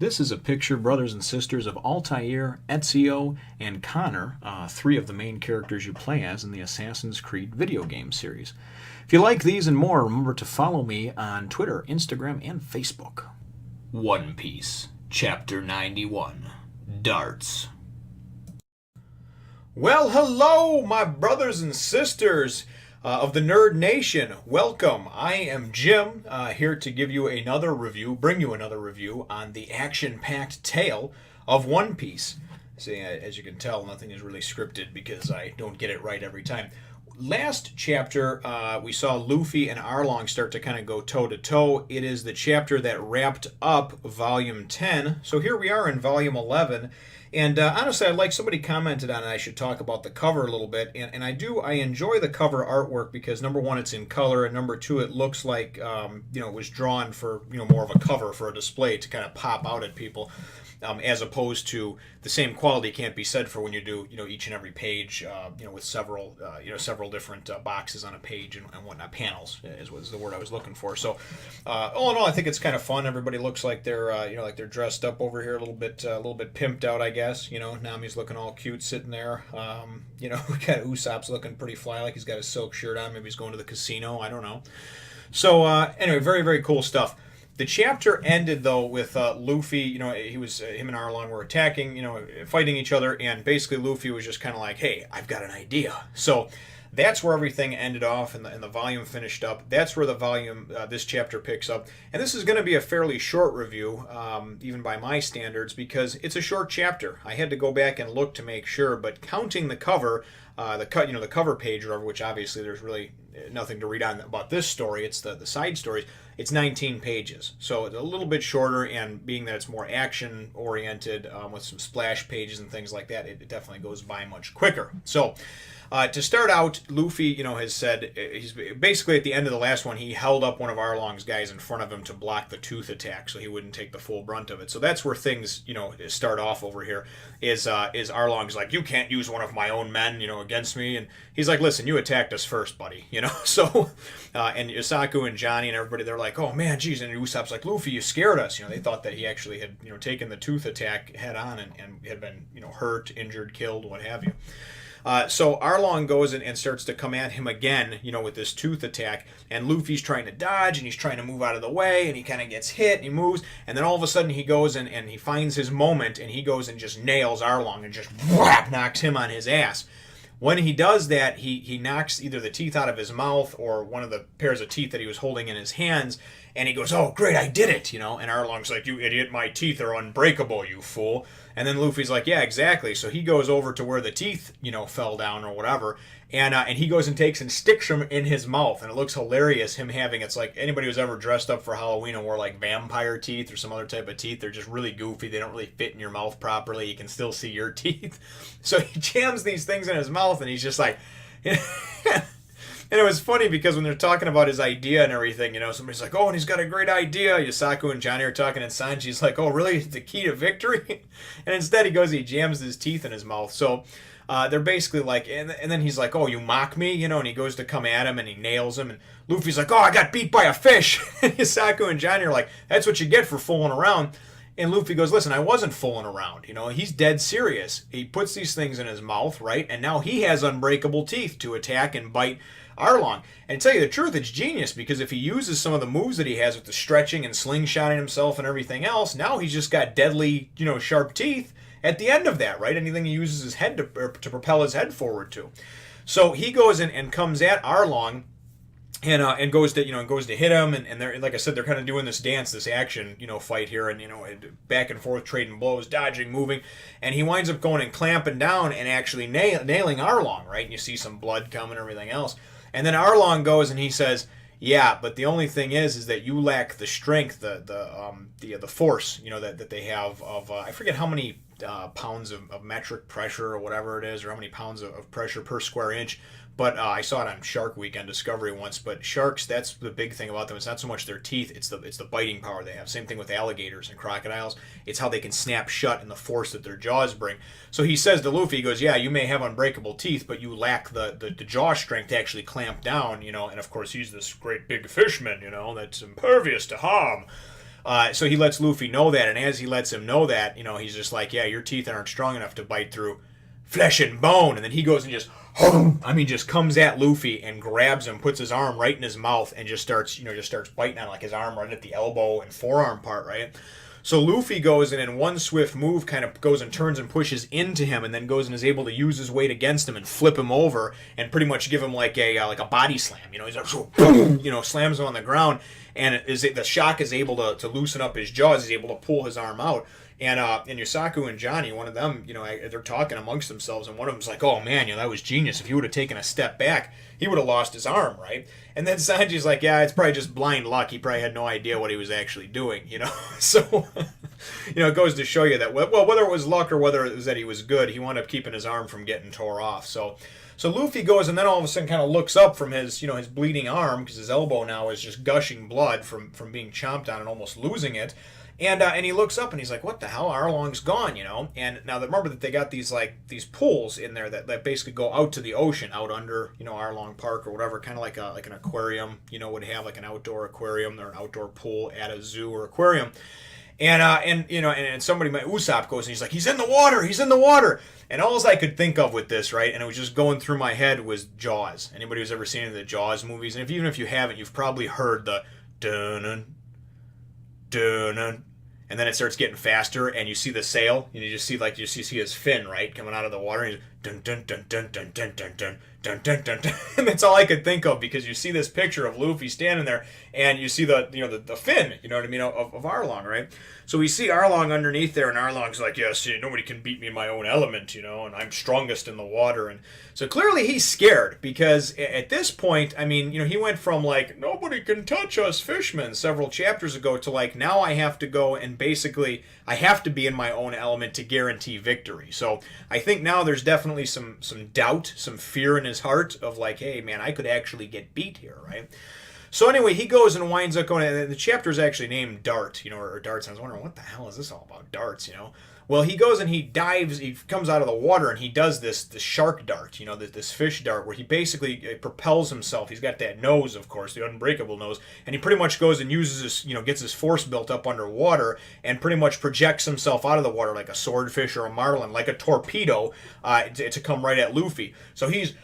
This is a picture, brothers and sisters, of Altair, Ezio, and Connor, three of the main characters you play as in the Assassin's Creed video game series. If you like these and more, remember to follow me on Twitter, Instagram, and Facebook. One Piece, Chapter 91, Darts. Well, hello, my brothers and sisters of the Nerd Nation. Welcome. I am Jim, here to give you another review, bring you another review on the action-packed tale of One Piece. See, as you can tell, nothing is really scripted because I don't get it right every time. Last chapter, we saw Luffy and Arlong start to kind of go toe-to-toe. It is the chapter that wrapped up Volume 10. So here we are in Volume 11. And honestly, like somebody commented on it, I should talk about the cover a little bit. And I enjoy the cover artwork because, number one, it's in color, and number two, it looks like, it was drawn for, more of a cover for a display to kind of pop out at people. As opposed to the same quality can't be said for when you do, each and every page, with several different boxes on a page and whatnot. Panels was the word I was looking for. So, all in all, I think it's kind of fun. Everybody looks like they're, like they're dressed up over here a little bit pimped out, I guess. Nami's looking all cute sitting there. We got Usopp's looking pretty fly, like he's got a silk shirt on. Maybe he's going to the casino. I don't know. So, anyway, very, very cool stuff. The chapter ended, though, with Luffy, him and Arlong were attacking, fighting each other, and basically Luffy was just kind of like, hey, I've got an idea. So that's where everything ended off, and the volume finished up. That's where the volume, this chapter picks up. And this is going to be a fairly short review, even by my standards, because it's a short chapter. I had to go back and look to make sure, but counting the cover, the cover page, or which obviously there's really nothing to read on about this story. It's the side stories. It's 19 pages, so it's a little bit shorter, and being that it's more action-oriented with some splash pages and things like that, it definitely goes by much quicker. So, to start out, Luffy, has said, he's basically at the end of the last one, he held up one of Arlong's guys in front of him to block the tooth attack so he wouldn't take the full brunt of it. So that's where things, start off over here, is Arlong's like, you can't use one of my own men, against me. And he's like, listen, you attacked us first, buddy, So, and Yusaku and Johnny and everybody, they're like, oh man, geez. And Usopp's like, Luffy, you scared us. They thought that he actually had, taken the tooth attack head on and had been, hurt, injured, killed, what have you. So Arlong goes and starts to come at him again, with this tooth attack, and Luffy's trying to dodge, and he's trying to move out of the way, and he kind of gets hit, and he moves, and then all of a sudden he goes and he finds his moment, and he goes and just nails Arlong and just whap, knocks him on his ass. When he does that, he knocks either the teeth out of his mouth or one of the pairs of teeth that he was holding in his hands, and he goes, oh, great, I did it, and Arlong's like, you idiot, my teeth are unbreakable, you fool. And then Luffy's like, yeah, exactly. So he goes over to where the teeth, fell down or whatever, and he goes and takes and sticks them in his mouth, and it looks hilarious, him having, it's like anybody who's ever dressed up for Halloween and wore like vampire teeth or some other type of teeth, they're just really goofy, they don't really fit in your mouth properly, you can still see your teeth. So he jams these things in his mouth, and he's just like... And it was funny because when they're talking about his idea and everything, somebody's like, oh, and he's got a great idea. Yusaku and Johnny are talking, and Sanji's like, oh, really? It's the key to victory? And instead he jams his teeth in his mouth. So they're basically like, and then he's like, oh, you mock me? And he goes to come at him, and he nails him. And Luffy's like, oh, I got beat by a fish. And Yusaku and Johnny are like, that's what you get for fooling around. And Luffy goes, listen, I wasn't fooling around. He's dead serious. He puts these things in his mouth, right? And now he has unbreakable teeth to attack and bite Arlong. And to tell you the truth, it's genius, because if he uses some of the moves that he has with the stretching and slingshotting himself and everything else, now he's just got deadly, sharp teeth at the end of that, right? Anything he uses his head to propel his head forward to. So he goes in and comes at Arlong, and goes to hit him, and they're, like I said, they're kind of doing this dance, this action, fight here, and back and forth, trading blows, dodging, moving, and he winds up going and clamping down and actually nailing Arlong, right? And you see some blood coming and everything else, and then Arlong goes and he says, yeah, but the only thing is that you lack the strength, the force, that they have of I forget how many pounds of metric pressure or whatever it is, or how many pounds of pressure per square inch. But I saw it on Shark Week on Discovery once. But sharks, that's the big thing about them. It's not so much their teeth; it's the biting power they have. Same thing with alligators and crocodiles. It's how they can snap shut and the force that their jaws bring. So he says to Luffy, he goes, "Yeah, you may have unbreakable teeth, but you lack the jaw strength to actually clamp down." And of course, he's this great big fishman, that's impervious to harm. So he lets Luffy know that, and as he lets him know that, he's just like, yeah, your teeth aren't strong enough to bite through flesh and bone. And then he goes and just, just comes at Luffy and grabs him, puts his arm right in his mouth, and just starts biting on like his arm right at the elbow and forearm part, right? So Luffy goes and in one swift move kind of goes and turns and pushes into him, and then goes and is able to use his weight against him and flip him over and pretty much give him like a body slam. He's like, boom, slams him on the ground, and the shock is able to loosen up his jaws. He's able to pull his arm out. And Yusaku and Johnny, one of them, they're talking amongst themselves, and one of them's like, "Oh man, that was genius. If he would have taken a step back, he would have lost his arm, right?" And then Sanji's like, "Yeah, it's probably just blind luck. He probably had no idea what he was actually doing, So, it goes to show you that whether it was luck or whether it was that he was good, he wound up keeping his arm from getting tore off. So Luffy goes and then all of a sudden kind of looks up from his his bleeding arm, because his elbow now is just gushing blood from being chomped on and almost losing it. And he looks up and he's like, "What the hell? Arlong's gone, And now remember that they got these pools in there that basically go out to the ocean, out under Arlong Park or whatever, kind of like an aquarium, would have like an outdoor aquarium or an outdoor pool at a zoo or aquarium. And somebody, Usopp goes and he's like, "He's in the water, he's in the water." And all I could think of with this, right, and it was just going through my head, was Jaws. Anybody who's ever seen any of the Jaws movies, and even if you haven't, you've probably heard the dun dun, and then it starts getting faster, and you see the sail, and you just see you see his fin, right, coming out of the water, and he's dun dun dun dun dun dun dun dun dun dun dun dun, and that's all I could think of, because you see this picture of Luffy standing there, and you see the the fin, what I mean, of Arlong, right? So we see Arlong underneath there, and Arlong's like, "Yes, nobody can beat me in my own element, and I'm strongest in the water." And so clearly he's scared, because at this point, I mean, he went from like, "Nobody can touch us fishmen" several chapters ago to like, now I have to go and basically I have to be in my own element to guarantee victory. So I think now there's definitely some doubt, some fear in his heart of like, "Hey man, I could actually get beat here," right? So anyway, he goes and winds up going, and the chapter is actually named Dart, or Darts. And I was wondering, what the hell is this all about, darts, Well, he goes and he dives, he comes out of the water, and he does this shark dart, this fish dart, where he basically propels himself. He's got that nose, of course, the unbreakable nose, and he pretty much goes and uses this, gets his force built up underwater, and pretty much projects himself out of the water like a swordfish or a marlin, like a torpedo, to come right at Luffy. So he's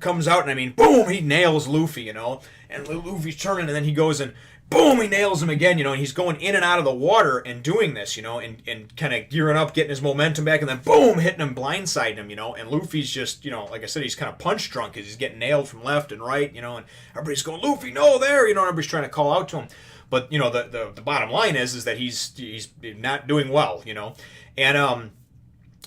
comes out, and I mean, boom, he nails Luffy, and Luffy's turning, and then he goes and boom, he nails him again, and he's going in and out of the water and doing this, and kind of gearing up, getting his momentum back, and then boom, hitting him, blindsiding him, and Luffy's just, like I said, he's kind of punch drunk because he's getting nailed from left and right, and everybody's going, "Luffy, no, there," and everybody's trying to call out to him. But, the bottom line is that he's not doing well, and,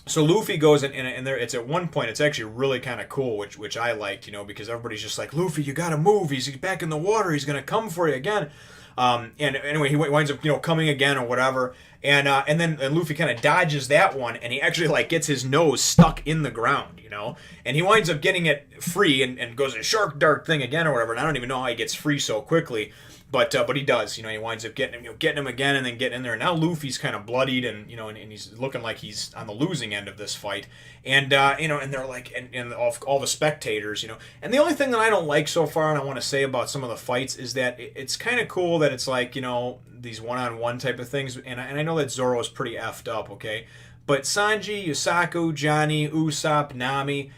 so Luffy goes and there. It's at one point. It's actually really kind of cool, which I liked, because everybody's just like, "Luffy, you got to move. He's back in the water. He's gonna come for you again." And anyway, he winds up coming again or whatever, and then Luffy kind of dodges that one, and he actually gets his nose stuck in the ground, and he winds up getting it free and goes a shark dart thing again or whatever. And I don't even know how he gets free so quickly. But he does, he winds up getting him again, and then getting in there. And now Luffy's kind of bloodied, and and he's looking like he's on the losing end of this fight. And and they're like, and all the spectators, And the only thing that I don't like so far, and I want to say about some of the fights, is that it's kind of cool that it's like, these one-on-one type of things. And I know that Zoro is pretty effed up, okay, but Sanji, Yusaku, Johnny, Usopp, Nami.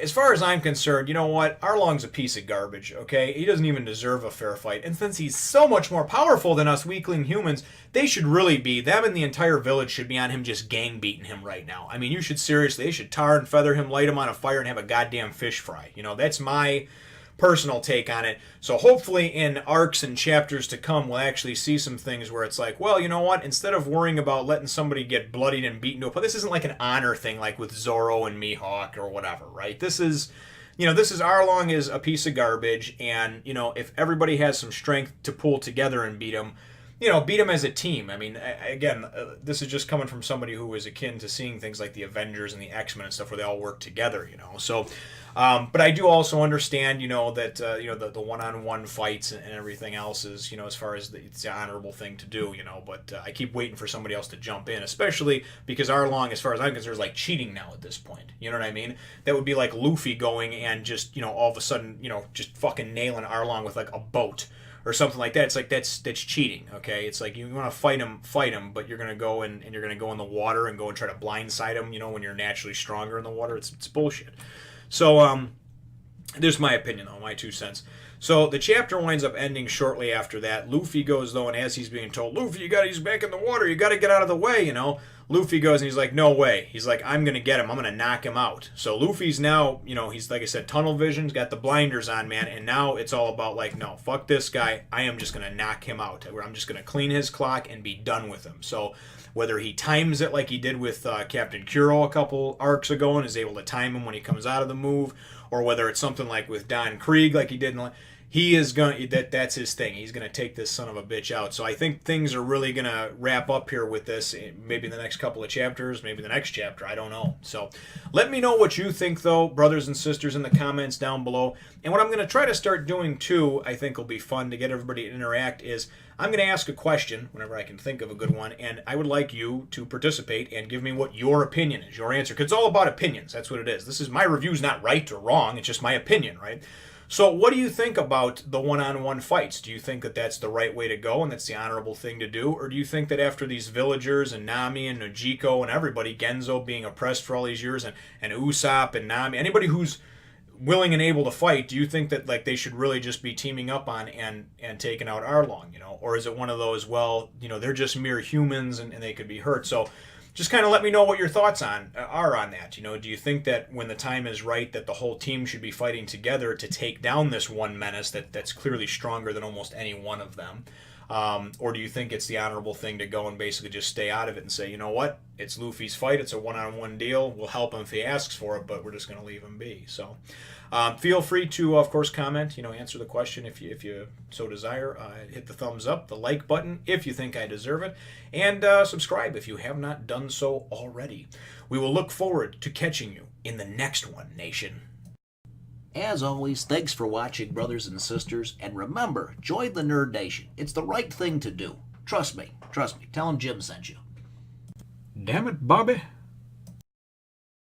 As far as I'm concerned, you know what? Arlong's a piece of garbage, okay? He doesn't even deserve a fair fight. And since he's so much more powerful than us weakling humans, they should really be, them and the entire village should be on him just gang beating him right now. I mean, they should tar and feather him, light him on a fire, and have a goddamn fish fry. That's my personal take on it. So hopefully in arcs and chapters to come, we'll actually see some things where it's like, well, you know what? Instead of worrying about letting somebody get bloodied and beaten to a, this isn't like an honor thing like with Zoro and Mihawk or whatever, right? This is Arlong is a piece of garbage, and, if everybody has some strength to pull together and beat him, beat him as a team. I mean, again, this is just coming from somebody who is akin to seeing things like the Avengers and the X-Men and stuff where they all work together, So, but I do also understand, that, the one-on-one fights and everything else is, as far as it's the honorable thing to do, but I keep waiting for somebody else to jump in, especially because Arlong, as far as I'm concerned, is like cheating now at this point. You know what I mean? That would be like Luffy going and just, all of a sudden, just fucking nailing Arlong with like a boat or something like that. It's like that's cheating. Okay, it's like you want to fight him, but you're gonna go and you're gonna go in the water and go and try to blindside him. You know, when you're naturally stronger in the water, it's bullshit. So there's my opinion though, my 2 cents. So the chapter winds up ending shortly after that. Luffy goes though, and as he's being told, Luffy, he's back in the water. You got to get out of the way. You know, Luffy goes and he's like, no way. He's like, I'm gonna get him. I'm gonna knock him out. So Luffy's now, you know, he's like I said, tunnel vision. He's got the blinders on, man, and now it's all about like, no, fuck this guy. I am just gonna knock him out. I'm just gonna clean his clock and be done with him. So whether he times it like he did with Captain Kuro a couple arcs ago and is able to time him when he comes out of the move, or whether it's something like with Don Krieg like he did he is going that's his thing. He's going to take this son of a bitch out. So I think things are really going to wrap up here with this, maybe in the next couple of chapters, maybe the next chapter, I don't know. So let me know what you think though, brothers and sisters, in the comments down below. And what I'm going to try to start doing too, I think will be fun to get everybody to interact, is I'm going to ask a question whenever I can think of a good one, and I would like you to participate and give me what your opinion is, your answer, because it's all about opinions. That's what it is. This is my review's not right or wrong. It's just my opinion, right? So what do you think about the one-on-one fights? Do you think that that's the right way to go and that's the honorable thing to do? Or do you think that after these villagers and Nami and Nojiko and everybody, Genzo being oppressed for all these years, and Usopp and Nami, anybody who's willing and able to fight, do you think that like they should really just be teaming up on and taking out Arlong, you know? Or is it one of those, well, you know, they're just mere humans and they could be hurt? So just kind of let me know what your thoughts are on that. You know, do you think that when the time is right that the whole team should be fighting together to take down this one menace that's clearly stronger than almost any one of them? Or do you think it's the honorable thing to go and basically just stay out of it and say, you know what, it's Luffy's fight, it's a one-on-one deal, we'll help him if he asks for it, but we're just going to leave him be. So feel free to, of course, comment, you know, answer the question if you so desire. Hit the thumbs up, the like button if you think I deserve it, and subscribe if you have not done so already. We will look forward to catching you in the next one, nation. As always, thanks for watching, brothers and sisters, and remember, join the Nerd Nation. It's the right thing to do. Trust me. Tell them Jim sent you. Damn it, Bobby.